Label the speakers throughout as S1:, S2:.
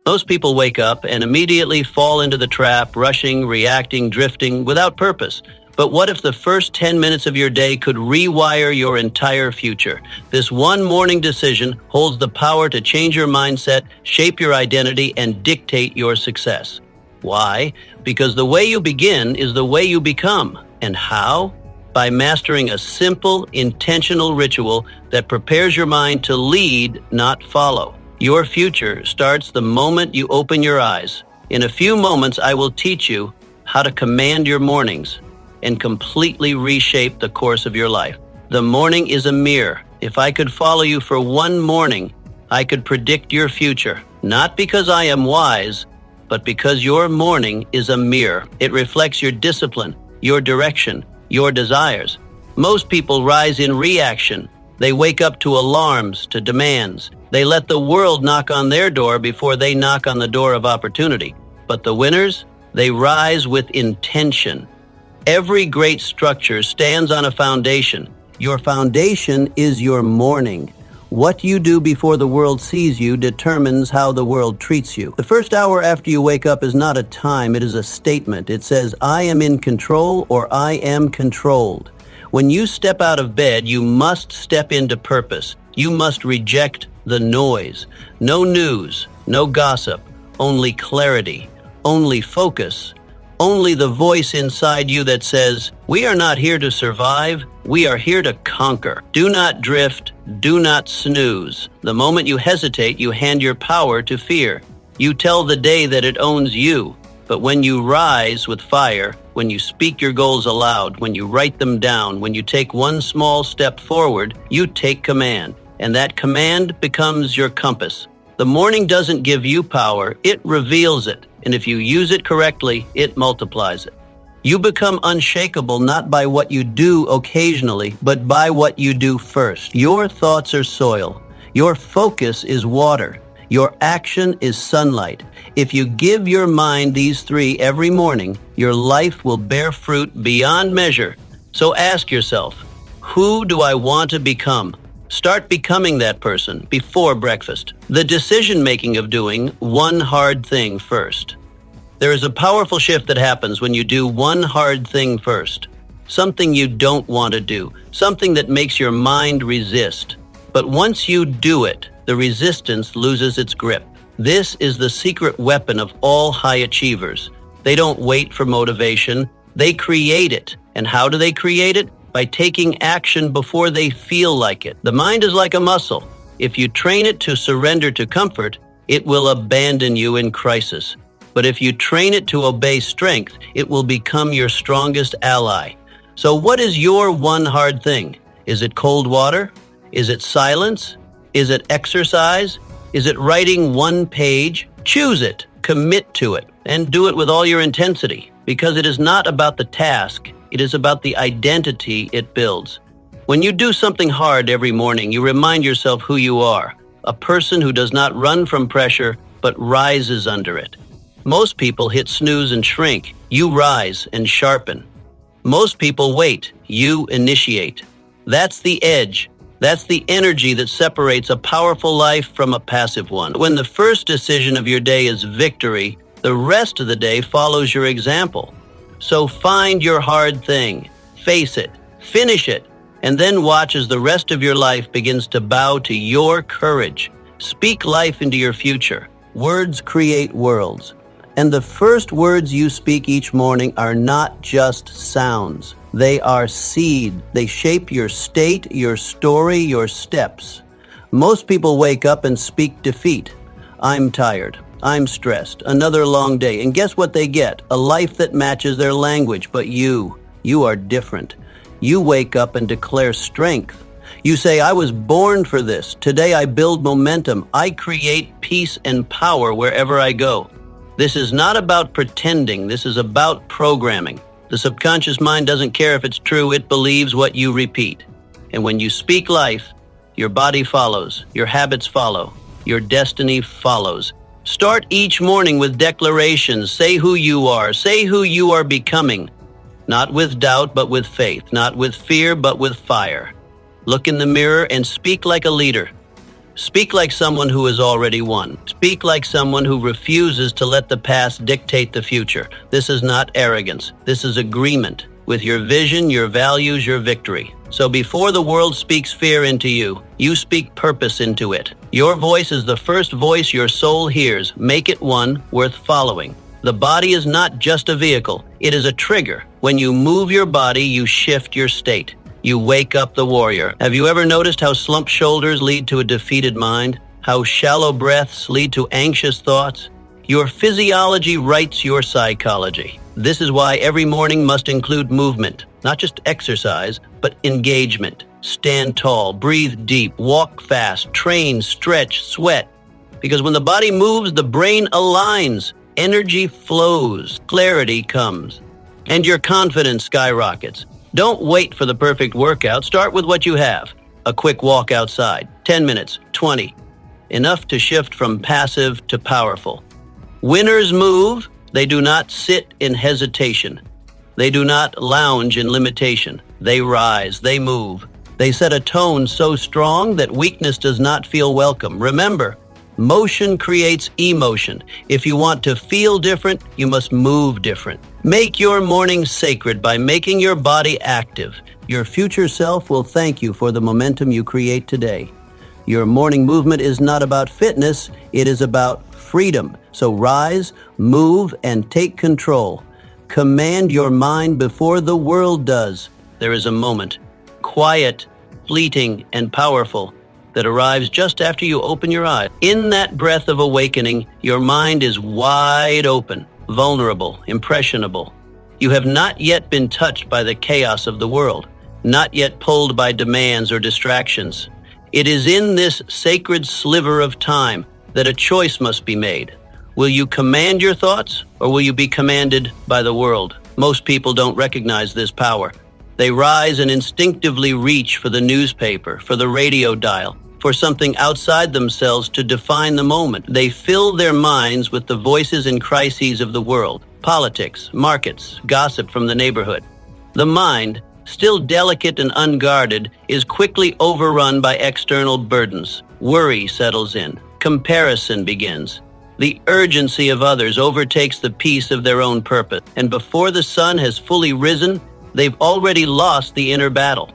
S1: Most people wake up and immediately fall into the trap, rushing, reacting, drifting, without purpose. But what if the first 10 minutes of your day could rewire your entire future? This one morning decision holds the power to change your mindset, shape your identity, and dictate your success. Why? Because the way you begin is the way you become. And how? By mastering a simple, intentional ritual that prepares your mind to lead, not follow. Your future starts the moment you open your eyes. In a few moments, I will teach you how to command your mornings and completely reshape the course of your life. The morning is a mirror. If I could follow you for one morning, I could predict your future. Not because I am wise, but because your morning is a mirror. It reflects your discipline, your direction, your desires. Most people rise in reaction. They wake up to alarms, to demands. They let the world knock on their door before they knock on the door of opportunity. But the winners, they rise with intention. Every great structure stands on a foundation. Your foundation is your morning. What you do before the world sees you determines how the world treats you. The first hour after you wake up is not a time, it is a statement. It says, I am in control or I am controlled. When you step out of bed, you must step into purpose. You must reject the noise. No news, no gossip, only clarity, only focus, only the voice inside you that says, we are not here to survive, we are here to conquer. Do not drift, do not snooze. The moment you hesitate, you hand your power to fear. You tell the day that it owns you. But when you rise with fire, when you speak your goals aloud, when you write them down, when you take one small step forward, you take command. And that command becomes your compass. The morning doesn't give you power, it reveals it. And if you use it correctly, it multiplies it. You become unshakable not by what you do occasionally, but by what you do first. Your thoughts are soil. Your focus is water. Your action is sunlight. If you give your mind these three every morning, your life will bear fruit beyond measure. So ask yourself, who do I want to become? Start becoming that person before breakfast. The decision-making of doing one hard thing first. There is a powerful shift that happens when you do one hard thing first. Something you don't want to do, something that makes your mind resist. But once you do it, the resistance loses its grip. This is the secret weapon of all high achievers. They don't wait for motivation, they create it. And how do they create it? By taking action before they feel like it. The mind is like a muscle. If you train it to surrender to comfort, it will abandon you in crisis. But if you train it to obey strength, it will become your strongest ally. So what is your one hard thing? Is it cold water? Is it silence? Is it exercise? Is it writing one page? Choose it, commit to it, and do it with all your intensity. Because it is not about the task, it is about the identity it builds. When you do something hard every morning, you remind yourself who you are, a person who does not run from pressure, but rises under it. Most people hit snooze and shrink. You rise and sharpen. Most people wait. You initiate. That's the edge. That's the energy that separates a powerful life from a passive one. When the first decision of your day is victory, the rest of the day follows your example. So find your hard thing, face it, finish it, and then watch as the rest of your life begins to bow to your courage. Speak life into your future. Words create worlds. And the first words you speak each morning are not just sounds. They are seed. They shape your state, your story, your steps. Most people wake up and speak defeat. I'm tired. I'm stressed. Another long day. And guess what they get? A life that matches their language. But you are different. You wake up and declare strength. You say, I was born for this. Today I build momentum. I create peace and power wherever I go. This is not about pretending. This is about programming. The subconscious mind doesn't care if it's true. It believes what you repeat. And when you speak life, your body follows. Your habits follow. Your destiny follows. Start each morning with declarations. Say who you are. Say who you are becoming. Not with doubt, but with faith. Not with fear, but with fire. Look in the mirror and speak like a leader. Speak like someone who has already won. Speak like someone who refuses to let the past dictate the future. This is not arrogance. This is agreement with your vision, your values, your victory. So before the world speaks fear into you, you speak purpose into it. Your voice is the first voice your soul hears. Make it one worth following. The body is not just a vehicle. It is a trigger. When you move your body, you shift your state. You wake up the warrior. Have you ever noticed how slumped shoulders lead to a defeated mind? How shallow breaths lead to anxious thoughts? Your physiology writes your psychology. This is why every morning must include movement, not just exercise, but engagement. Stand tall, breathe deep, walk fast, train, stretch, sweat. Because when the body moves, the brain aligns, energy flows, clarity comes, and your confidence skyrockets. Don't wait for the perfect workout. Start with what you have. A quick walk outside, 10 minutes, 20. Enough to shift from passive to powerful. Winners move. They do not sit in hesitation. They do not lounge in limitation. They rise, they move. They set a tone so strong that weakness does not feel welcome. Remember, motion creates emotion. If you want to feel different, you must move different. Make your morning sacred by making your body active. Your future self will thank you for the momentum you create today. Your morning movement is not about fitness, it is about freedom. So rise, move, and take control. Command your mind before the world does. There is a moment, quiet, fleeting, and powerful, that arrives just after you open your eyes. In that breath of awakening, your mind is wide open, vulnerable, impressionable. You have not yet been touched by the chaos of the world, not yet pulled by demands or distractions. It is in this sacred sliver of time that a choice must be made. Will you command your thoughts, or will you be commanded by the world? Most people don't recognize this power. They rise and instinctively reach for the newspaper, for the radio dial, for something outside themselves to define the moment. They fill their minds with the voices and crises of the world, politics, markets, gossip from the neighborhood. The mind, still delicate and unguarded, is quickly overrun by external burdens. Worry settles in. Comparison begins. The urgency of others overtakes the peace of their own purpose. And before the sun has fully risen, they've already lost the inner battle.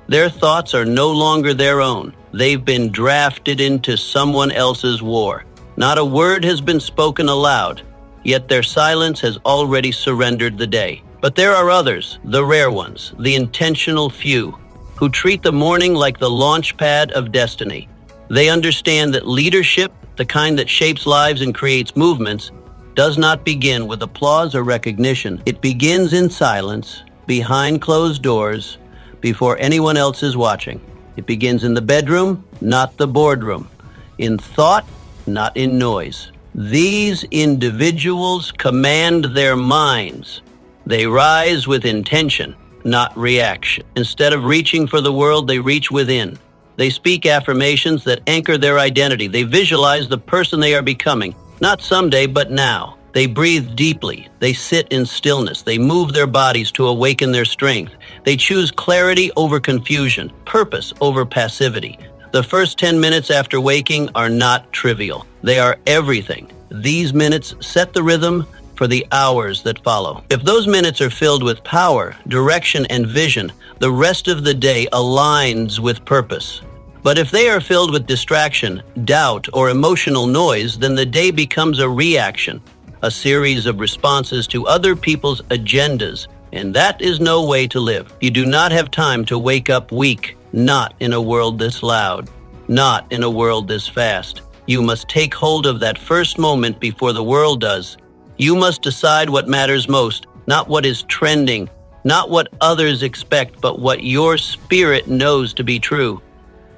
S1: Their thoughts are no longer their own. They've been drafted into someone else's war. Not a word has been spoken aloud, yet their silence has already surrendered the day. But there are others, the rare ones, the intentional few, who treat the morning like the launch pad of destiny. They understand that leadership, the kind that shapes lives and creates movements, does not begin with applause or recognition. It begins in silence, behind closed doors, before anyone else is watching. It begins in the bedroom, not the boardroom. In thought, not in noise. These individuals command their minds. They rise with intention, not reaction. Instead of reaching for the world, they reach within. They speak affirmations that anchor their identity. They visualize the person they are becoming, not someday, but now. They breathe deeply. They sit in stillness. They move their bodies to awaken their strength. They choose clarity over confusion, purpose over passivity. The first 10 minutes after waking are not trivial. They are everything. These minutes set the rhythm for the hours that follow. If those minutes are filled with power, direction, and vision, the rest of the day aligns with purpose. But if they are filled with distraction, doubt, or emotional noise, then the day becomes a reaction, a series of responses to other people's agendas, and that is no way to live. You do not have time to wake up weak, not in a world this loud, not in a world this fast. You must take hold of that first moment before the world does. You must decide what matters most, not what is trending, not what others expect, but what your spirit knows to be true.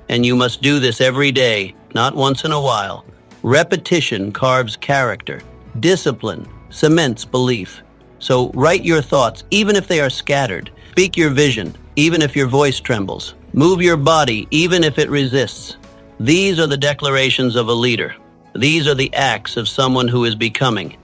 S1: And you must do this every day, not once in a while. Repetition carves character. Discipline cements belief. So write your thoughts, even if they are scattered. Speak your vision, even if your voice trembles. Move your body, even if it resists. These are the declarations of a leader. These are the acts of someone who is becoming.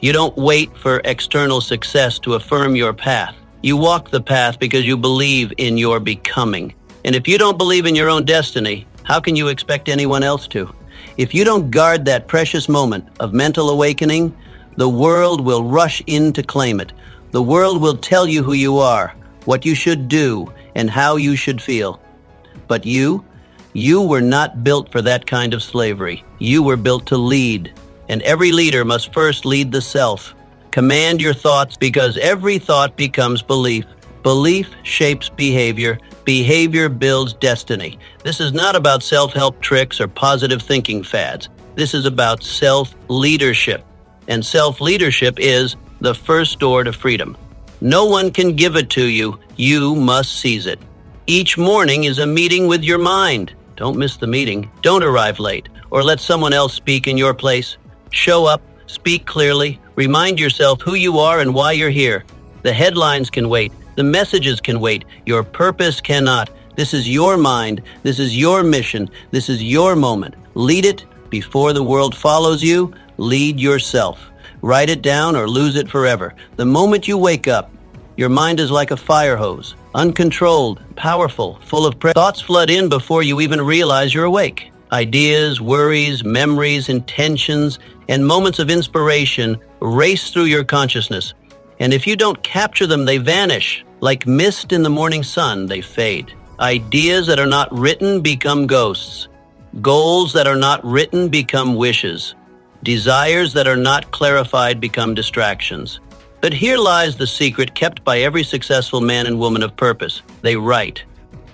S1: You don't wait for external success to affirm your path. You walk the path because you believe in your becoming. And if you don't believe in your own destiny, how can you expect anyone else to? If you don't guard that precious moment of mental awakening, the world will rush in to claim it. The world will tell you who you are, what you should do, and how you should feel. But you were not built for that kind of slavery. You were built to lead. And every leader must first lead the self. Command your thoughts, because every thought becomes belief. Belief shapes behavior. Behavior builds destiny. This is not about self-help tricks or positive thinking fads. This is about self-leadership. And self-leadership is the first door to freedom. No one can give it to you. You must seize it. Each morning is a meeting with your mind. Don't miss the meeting. Don't arrive late or let someone else speak in your place. Show up, speak clearly, remind yourself who you are and why you're here. The headlines can wait. The messages can wait. Your purpose cannot. This is your mind. This is your mission. This is your moment. Lead it before the world follows you. Lead yourself. Write it down or lose it forever. The moment you wake up, your mind is like a fire hose, uncontrolled, powerful, full of thoughts flood in before you even realize you're awake. Ideas, worries, memories, intentions, and moments of inspiration race through your consciousness. And if you don't capture them, they vanish. Like mist in the morning sun, they fade. Ideas that are not written become ghosts. Goals that are not written become wishes. Desires that are not clarified become distractions. But here lies the secret kept by every successful man and woman of purpose. They write.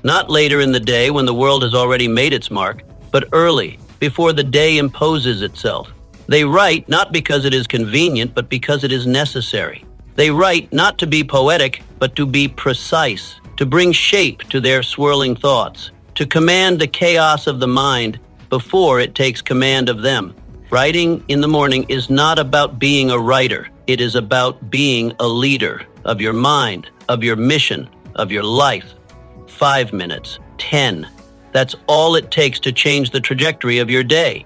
S1: Not later in the day when the world has already made its mark, but early, before the day imposes itself. They write not because it is convenient, but because it is necessary. They write not to be poetic, but to be precise, to bring shape to their swirling thoughts, to command the chaos of the mind before it takes command of them. Writing in the morning is not about being a writer. It is about being a leader of your mind, of your mission, of your life. 5 minutes, 10. That's all it takes to change the trajectory of your day.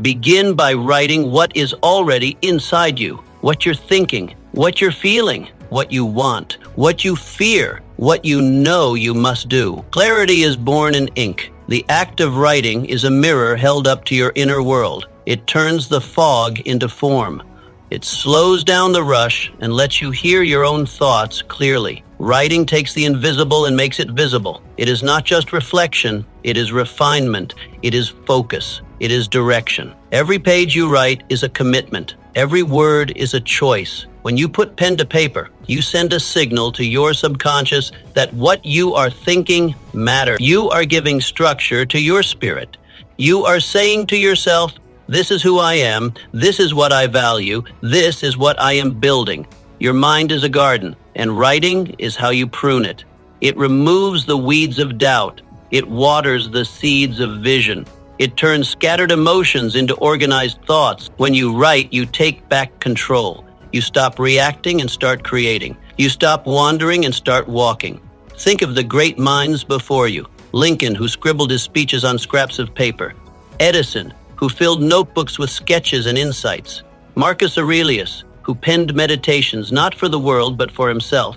S1: Begin by writing what is already inside you, what you're thinking, what you're feeling, what you want, what you fear, what you know you must do. Clarity is born in ink. The act of writing is a mirror held up to your inner world. It turns the fog into form. It slows down the rush and lets you hear your own thoughts clearly. Writing takes the invisible and makes it visible. It is not just reflection, it is refinement, it is focus, it is direction. Every page you write is a commitment. Every word is a choice. When you put pen to paper, you send a signal to your subconscious that what you are thinking matters. You are giving structure to your spirit. You are saying to yourself, this is who I am, this is what I value, this is what I am building. Your mind is a garden, and writing is how you prune it. It removes the weeds of doubt. It waters the seeds of vision. It turns scattered emotions into organized thoughts. When you write, you take back control. You stop reacting and start creating. You stop wandering and start walking. Think of the great minds before you. Lincoln, who scribbled his speeches on scraps of paper. Edison, who filled notebooks with sketches and insights. Marcus Aurelius, who penned meditations not for the world but for himself.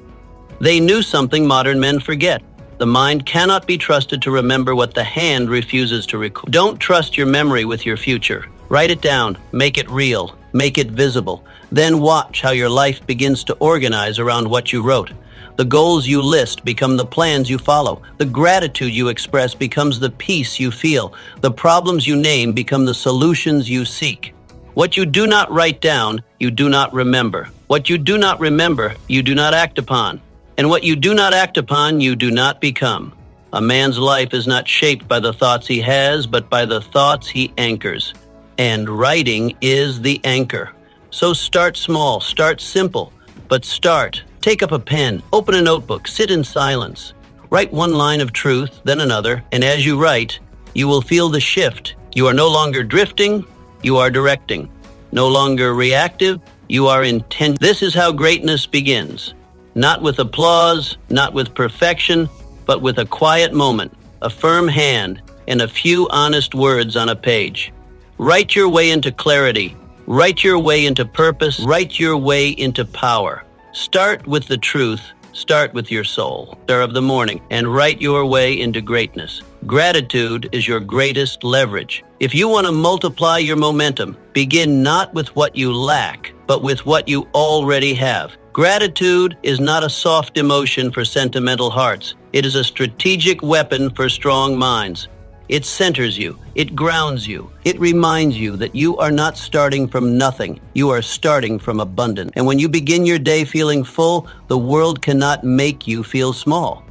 S1: They knew something modern men forget. The mind cannot be trusted to remember what the hand refuses to record. Don't trust your memory with your future. Write it down, make it real, make it visible. Then watch how your life begins to organize around what you wrote. The goals you list become the plans you follow. The gratitude you express becomes the peace you feel. The problems you name become the solutions you seek. What you do not write down, you do not remember. What you do not remember, you do not act upon. And what you do not act upon, you do not become. A man's life is not shaped by the thoughts he has, but by the thoughts he anchors. And writing is the anchor. So start small, start simple, but start. Take up a pen, open a notebook, sit in silence. Write one line of truth, then another, and as you write, you will feel the shift. You are no longer drifting, you are directing. No longer reactive, you are intent. This is how greatness begins. Not with applause, not with perfection, but with a quiet moment, a firm hand, and a few honest words on a page. Write your way into clarity. Write your way into purpose. Write your way into power. Start with the truth, Start with your soul, star of the morning, and write your way into greatness. Gratitude is your greatest leverage. If you want to multiply your momentum, begin not with what you lack, but with what you already have. Gratitude is not a soft emotion for sentimental hearts. It is a strategic weapon for strong minds. It centers you. It grounds you. It reminds you that you are not starting from nothing. You are starting from abundance. And when you begin your day feeling full, the world cannot make you feel small.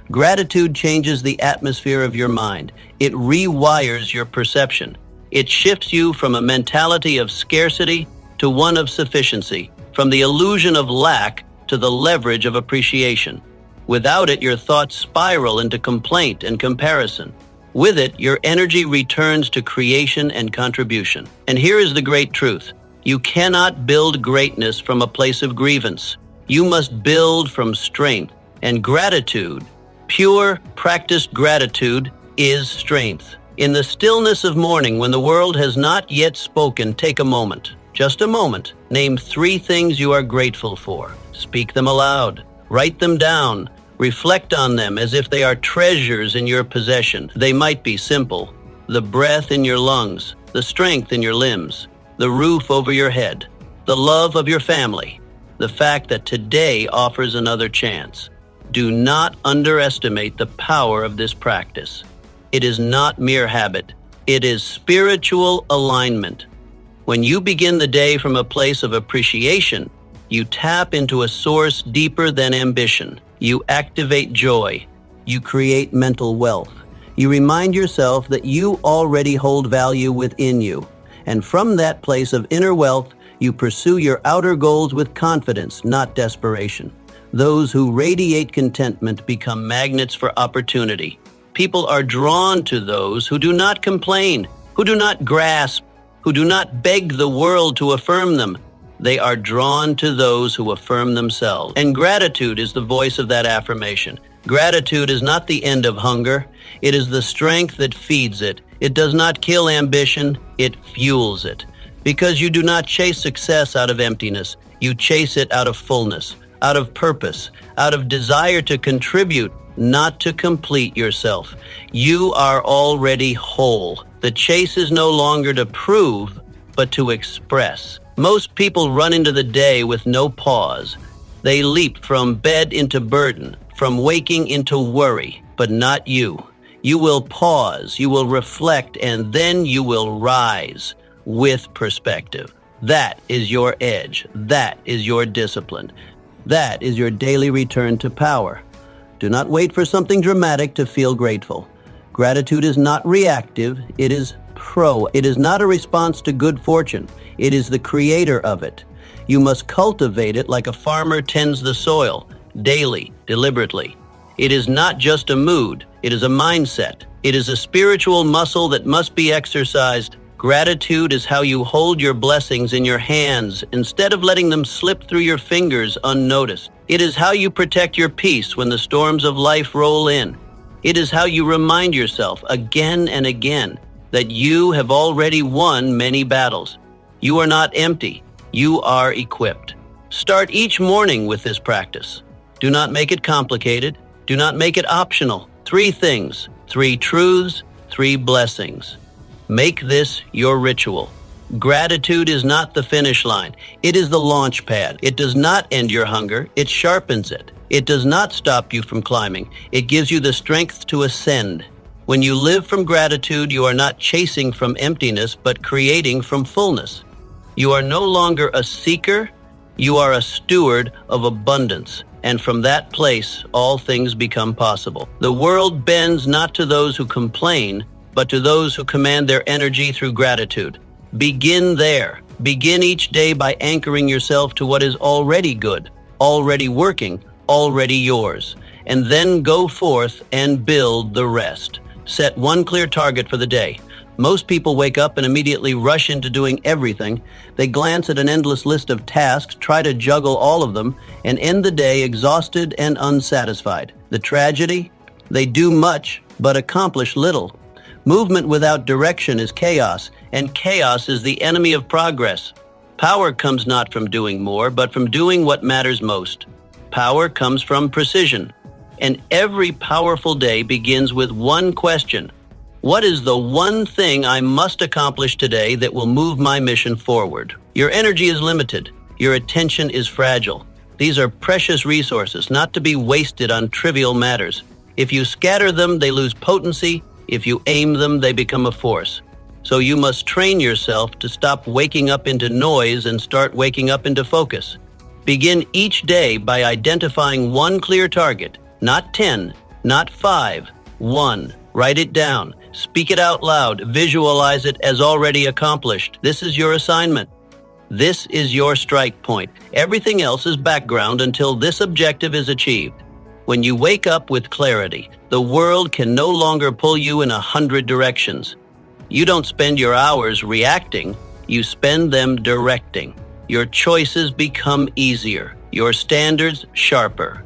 S1: Gratitude changes the atmosphere of your mind. It rewires your perception. It shifts you from a mentality of scarcity to one of sufficiency, from the illusion of lack to the leverage of appreciation. Without it, your thoughts spiral into complaint and comparison. With it, your energy returns to creation and contribution. And here is the great truth. You cannot build greatness from a place of grievance. You must build from strength. And gratitude, pure, practiced gratitude, is strength. In the stillness of morning, when the world has not yet spoken, take a moment. Just a moment. Name 3 things you are grateful for. Speak them aloud. Write them down. Reflect on them as if they are treasures in your possession. They might be simple. The breath in your lungs, the strength in your limbs, the roof over your head, the love of your family, the fact that today offers another chance. Do not underestimate the power of this practice. It is not mere habit. It is spiritual alignment. When you begin the day from a place of appreciation, you tap into a source deeper than ambition. You activate joy. You create mental wealth. You remind yourself that you already hold value within you. And from that place of inner wealth, you pursue your outer goals with confidence, not desperation. Those who radiate contentment become magnets for opportunity. People are drawn to those who do not complain, who do not grasp, who do not beg the world to affirm them. They are drawn to those who affirm themselves. And gratitude is the voice of that affirmation. Gratitude is not the end of hunger. It is the strength that feeds it. It does not kill ambition. It fuels it. Because you do not chase success out of emptiness. You chase it out of fullness, out of purpose, out of desire to contribute, not to complete yourself. You are already whole. The chase is no longer to prove, but to express. Most people run into the day with no pause. They leap from bed into burden, from waking into worry, but not you. You will pause, you will reflect, and then you will rise with perspective. That is your edge. That is your discipline. That is your daily return to power. Do not wait for something dramatic to feel grateful. Gratitude is not reactive, it is pro. It is not a response to good fortune. It is the creator of it. You must cultivate it like a farmer tends the soil, daily, deliberately. It is not just a mood, it is a mindset. It is a spiritual muscle that must be exercised. Gratitude is how you hold your blessings in your hands instead of letting them slip through your fingers unnoticed. It is how you protect your peace when the storms of life roll in. It is how you remind yourself again and again that you have already won many battles. You are not empty. You are equipped. Start each morning with this practice. Do not make it complicated. Do not make it optional. 3 things, 3 truths, 3 blessings. Make this your ritual. Gratitude is not the finish line. It is the launch pad. It does not end your hunger. It sharpens it. It does not stop you from climbing. It gives you the strength to ascend. When you live from gratitude, you are not chasing from emptiness, but creating from fullness. You are no longer a seeker. You are a steward of abundance. And from that place, all things become possible. The world bends not to those who complain, but to those who command their energy through gratitude. Begin there. Begin each day by anchoring yourself to what is already good, already working, already yours. And then go forth and build the rest. Set one clear target for the day. Most people wake up and immediately rush into doing everything. They glance at an endless list of tasks, try to juggle all of them, and end the day exhausted and unsatisfied. The tragedy? They do much, but accomplish little. Movement without direction is chaos, and chaos is the enemy of progress. Power comes not from doing more, but from doing what matters most. power comes from precision. And every powerful day begins with one question. What is the one thing I must accomplish today that will move my mission forward? Your energy is limited. Your attention is fragile. These are precious resources, not to be wasted on trivial matters. If you scatter them, they lose potency. If you aim them, they become a force. So you must train yourself to stop waking up into noise and start waking up into focus. Begin each day by identifying one clear target, not 10, not 5, 1. Write it down. Speak it out loud. Visualize it as already accomplished. This is your assignment. This is your strike point. Everything else is background until this objective is achieved. When you wake up with clarity, the world can no longer pull you in 100 directions. You don't spend your hours reacting, you spend them directing. Your choices become easier, your standards sharper.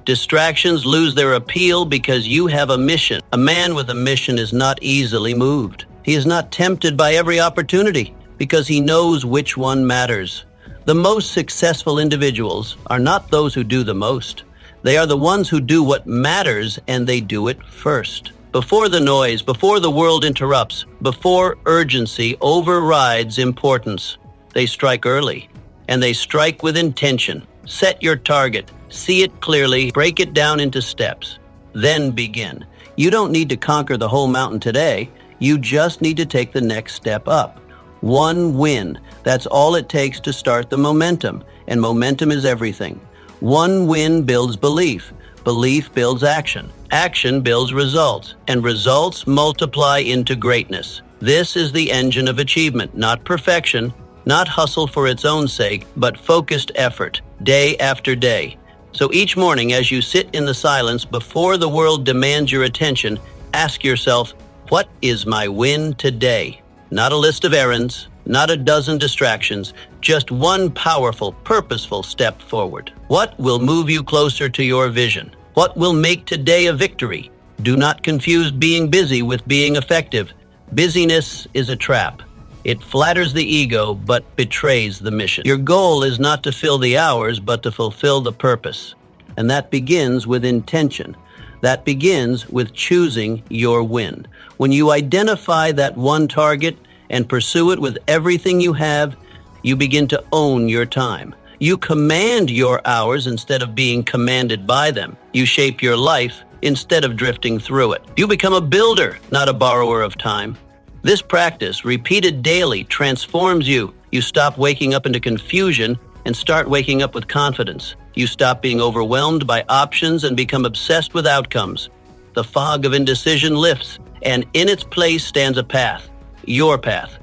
S1: Distractions lose their appeal because you have a mission. A man with a mission is not easily moved. He is not tempted by every opportunity because he knows which one matters. The most successful individuals are not those who do the most. They are the ones who do what matters, and they do it first. Before the noise, before the world interrupts, before urgency overrides importance, they strike early, and they strike with intention. Set your target, see it clearly, break it down into steps, then begin. You don't need to conquer the whole mountain today. You just need to take the next step up. One win. That's all it takes to start the momentum, and momentum is everything. One win builds belief. Belief builds action. Action builds results, and results multiply into greatness. This is the engine of achievement, not perfection, not hustle for its own sake, but focused effort, day after day. So each morning as you sit in the silence before the world demands your attention, ask yourself, what is my win today? Not a list of errands, not a dozen distractions, just one powerful, purposeful step forward. What will move you closer to your vision? What will make today a victory? Do not confuse being busy with being effective. Busyness is a trap. It flatters the ego, but betrays the mission. Your goal is not to fill the hours, but to fulfill the purpose. And that begins with intention. That begins with choosing your win. When you identify that one target and pursue it with everything you have, you begin to own your time. You command your hours instead of being commanded by them. You shape your life instead of drifting through it. You become a builder, not a borrower of time. This practice, repeated daily, transforms you. You stop waking up into confusion and start waking up with confidence. You stop being overwhelmed by options and become obsessed with outcomes. The fog of indecision lifts, and in its place stands a path, your path.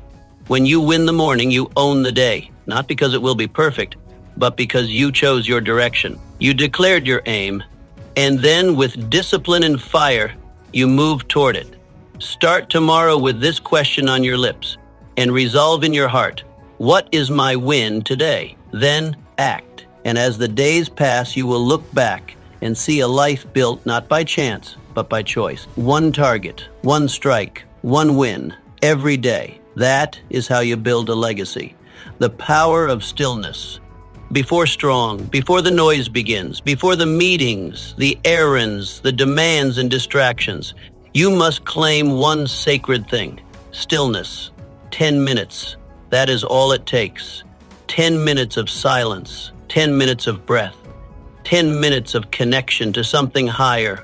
S1: When you win the morning, you own the day, not because it will be perfect, but because you chose your direction. You declared your aim, and then with discipline and fire, you move toward it. Start tomorrow with this question on your lips and resolve in your heart, what is my win today? Then act. And as the days pass, you will look back and see a life built not by chance, but by choice. One target, one strike, one win, every day. That is how you build a legacy. The power of stillness. Before the noise begins, before the meetings, the errands, the demands and distractions, you must claim one sacred thing, stillness. 10 minutes, that is all it takes. 10 minutes of silence, 10 minutes of breath, 10 minutes of connection to something higher,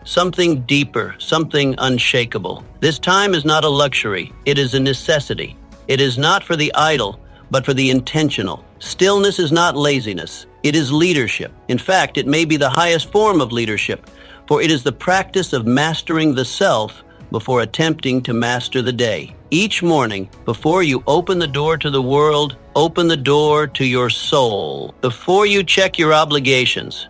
S1: something deeper, something unshakable. This time is not a luxury, it is a necessity. It is not for the idle, but for the intentional. Stillness is not laziness, it is leadership. In fact, it may be the highest form of leadership, for it is the practice of mastering the self before attempting to master the day. Each morning, before you open the door to the world, open the door to your soul. Before you check your obligations,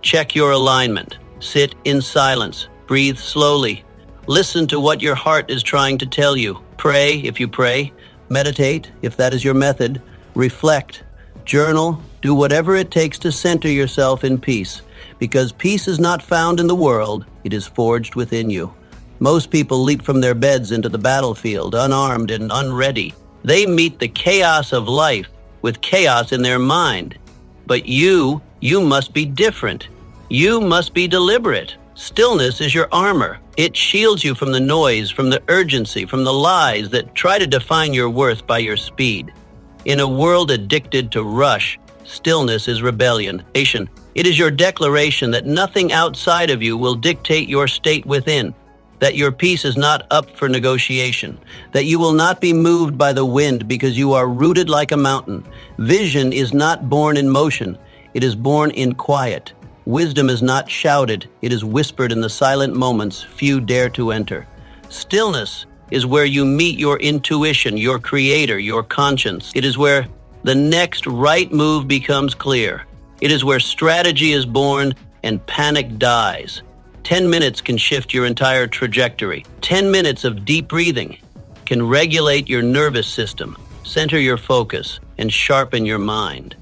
S1: check your alignment. Sit in silence, breathe slowly. Listen to what your heart is trying to tell you. Pray if you pray, meditate if that is your method, reflect, journal, do whatever it takes to center yourself in peace. Because peace is not found in the world, it is forged within you. Most people leap from their beds into the battlefield, unarmed and unready. They meet the chaos of life with chaos in their mind. But you You must be different. You must be deliberate. Stillness is your armor. It shields you from the noise, from the urgency, from the lies that try to define your worth by your speed. In a world addicted to rush, stillness is rebellion. It is your declaration that nothing outside of you will dictate your state within, that your peace is not up for negotiation, that you will not be moved by the wind because you are rooted like a mountain. Vision is not born in motion, it is born in quiet. Wisdom is not shouted, it is whispered in the silent moments few dare to enter. Stillness is where you meet your intuition, your creator, your conscience. It is where the next right move becomes clear. It is where strategy is born and panic dies. 10 minutes can shift your entire trajectory. 10 minutes of deep breathing can regulate your nervous system, center your focus, and sharpen your mind.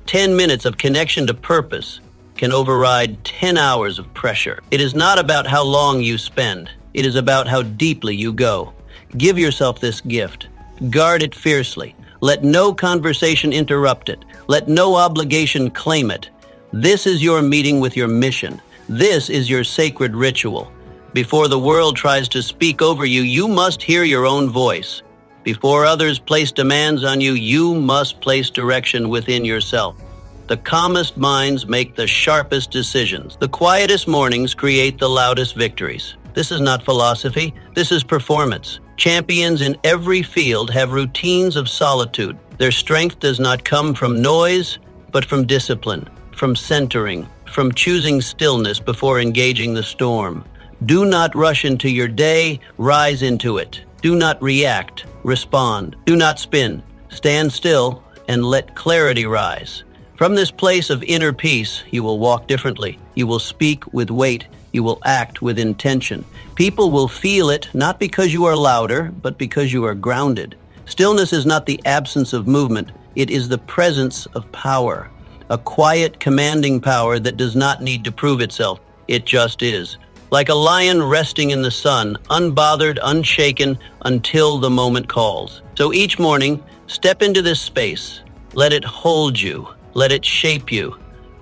S1: 10 minutes of connection to purpose can override 10 hours of pressure. It is not about how long you spend. It is about how deeply you go. Give yourself this gift. Guard it fiercely. Let no conversation interrupt it. Let no obligation claim it. This is your meeting with your mission. This is your sacred ritual. Before the world tries to speak over you, you must hear your own voice. Before others place demands on you, you must place direction within yourself. The calmest minds make the sharpest decisions. The quietest mornings create the loudest victories. This is not philosophy, this is performance. Champions in every field have routines of solitude. Their strength does not come from noise, but from discipline, from centering, from choosing stillness before engaging the storm. Do not rush into your day, rise into it. Do not react, respond. Do not spin. Stand still and let clarity rise. From this place of inner peace, you will walk differently. You will speak with weight. You will act with intention. People will feel it not because you are louder, but because you are grounded. Stillness is not the absence of movement. It is the presence of power. A quiet, commanding power that does not need to prove itself. It just is. Like a lion resting in the sun, unbothered, unshaken, until the moment calls. So each morning, step into this space. Let it hold you. Let it shape you.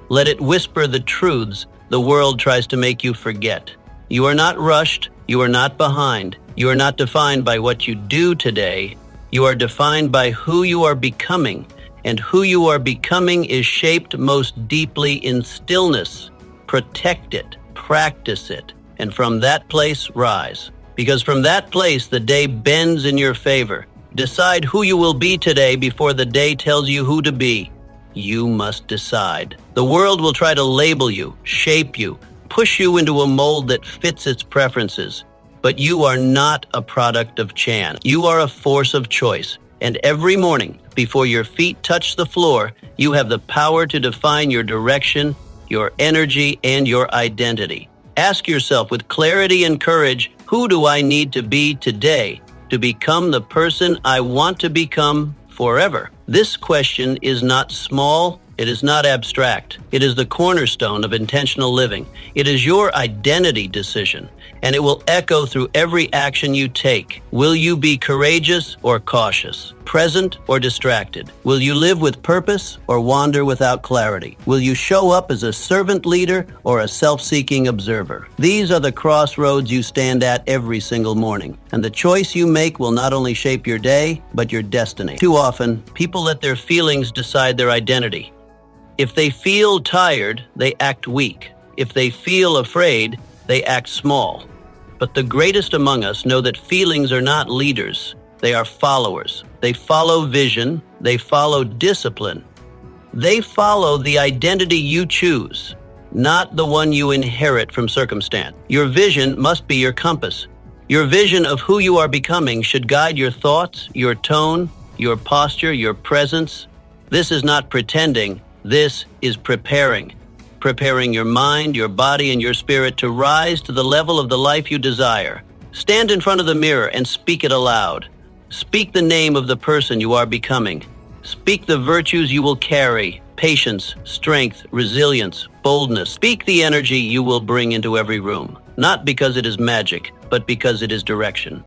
S1: Let it whisper the truths the world tries to make you forget. You are not rushed. You are not behind. You are not defined by what you do today. You are defined by who you are becoming. And who you are becoming is shaped most deeply in stillness. Protect it. Practice it. And from that place, rise. Because from that place, the day bends in your favor. Decide who you will be today before the day tells you who to be. You must decide. The world will try to label you, shape you, push you into a mold that fits its preferences. But you are not a product of chance. You are a force of choice. And every morning, before your feet touch the floor, you have the power to define your direction, your energy, and your identity. Ask yourself with clarity and courage, who do I need to be today to become the person I want to become forever? This question is not small, it is not abstract. It is the cornerstone of intentional living. It is your identity decision, and it will echo through every action you take. Will you be courageous or cautious? Present or distracted? Will you live with purpose or wander without clarity? Will you show up as a servant leader or a self-seeking observer? These are the crossroads you stand at every single morning, and the choice you make will not only shape your day, but your destiny. Too often, people let their feelings decide their identity. If they feel tired, they act weak. If they feel afraid, they act small. But the greatest among us know that feelings are not leaders. They are followers. They follow vision. They follow discipline. They follow the identity you choose, not the one you inherit from circumstance. Your vision must be your compass. Your vision of who you are becoming should guide your thoughts, your tone, your posture, your presence. This is not pretending. This is preparing. Preparing your mind, your body, and your spirit to rise to the level of the life you desire. Stand in front of the mirror and speak it aloud. Speak the name of the person you are becoming. Speak the virtues you will carry: patience, strength, resilience, boldness. Speak the energy you will bring into every room, not because it is magic, but because it is direction.